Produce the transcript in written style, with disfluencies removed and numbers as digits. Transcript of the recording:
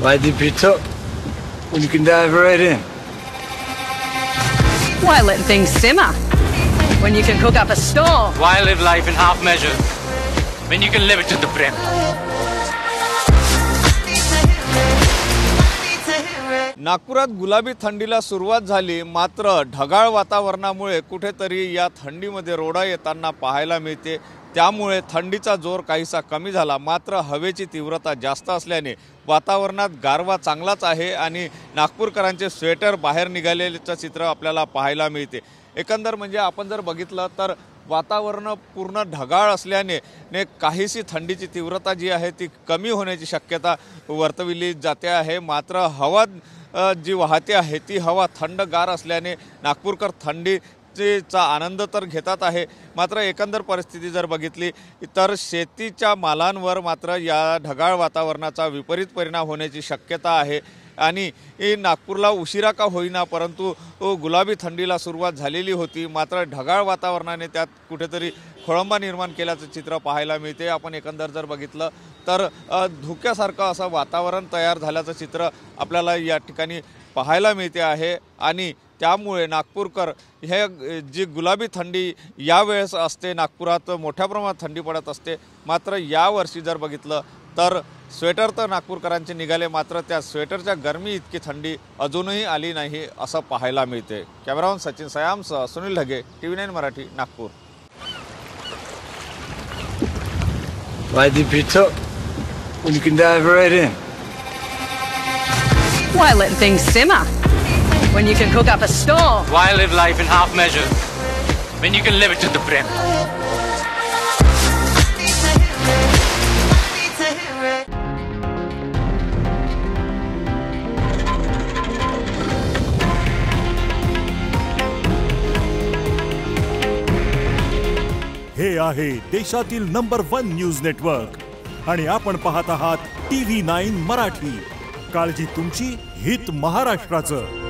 Why dip your toe when you can dive right in? Why let things simmer when you can cook up a storm? Why live life in half measures when you can live it to the brim? नागपुरात गुलाबी थंडीला सुरुवात झाली, मात्र ढगाळ वातावरणामुळे कुठेतरी या थंडीमध्ये रोडा येताना पाहायला मिळते। त्यामुळे थंडीचा जोर काहीसा कमी झाला, मात्र हवेची तीव्रता जास्त असल्याने वातावरणात गारवा चांगलाच आहे आणि नागपूरकरांचे स्वेटर बाहेर निघालेचं चित्र आपल्याला पाहायला मिळते। एकंदर म्हणजे आपण जर बघितलं तर वातावरण पूर्ण ढगाळ असल्याने काहीशी थंडीची तीव्रता जी आहे ती कमी होण्याची शक्यता वर्तविली जाते आहे। मात्र हवा जी वाहते आहे ती हवा थंडगार असल्याने नागपूरकर थंडीचा आनंद तर घेतात आहे, मात्र एकंदर परिस्थिती जर बघितली तर शेतीच्या मालांवर मात्र या ढगाळ वातावरणाचा विपरीत परिणाम होण्याची शक्यता आहे। आणि नागपूरला उशिरा का होईना परंतु गुलाबी थंडीला सुरुवात झालेली होती, मात्र ढगाळ वातावरणाने त्यात कुठेतरी खोळंबा निर्माण केल्याचं चित्र पाहायला मिळते। आपण एकंदर जर बघितलं तर धुक्यासारखं असं वातावरण तयार झाल्याचं चित्र आपल्याला या ठिकाणी पाहायला मिळते आहे। आणि त्यामुळे नागपूरकर हे जी गुलाबी थंडी यावेळेस असते, नागपुरात मोठ्या प्रमाणात थंडी पडत असते, मात्र यावर्षी जर बघितलं तर स्वेटर तर नागपूरकरांचे निघाले, मात्र त्या स्वेटरच्या गरमी इतकी थंडी अजूनही आली नाही असं पाहायला मिळते। कॅमेरामन सचिन सयामसह Sunil Dhage, TV9 Marathi, Nagpur. Why dip your toe when you can dive right in? Why let things simmer when you can cook up a storm? Why live life in half measures when you can live it to the brim? हे आहे देशातील number 1 news network आणि आपण पाहत आहात TV9 Marathi. काळजी तुमची, हित महाराष्ट्राचं।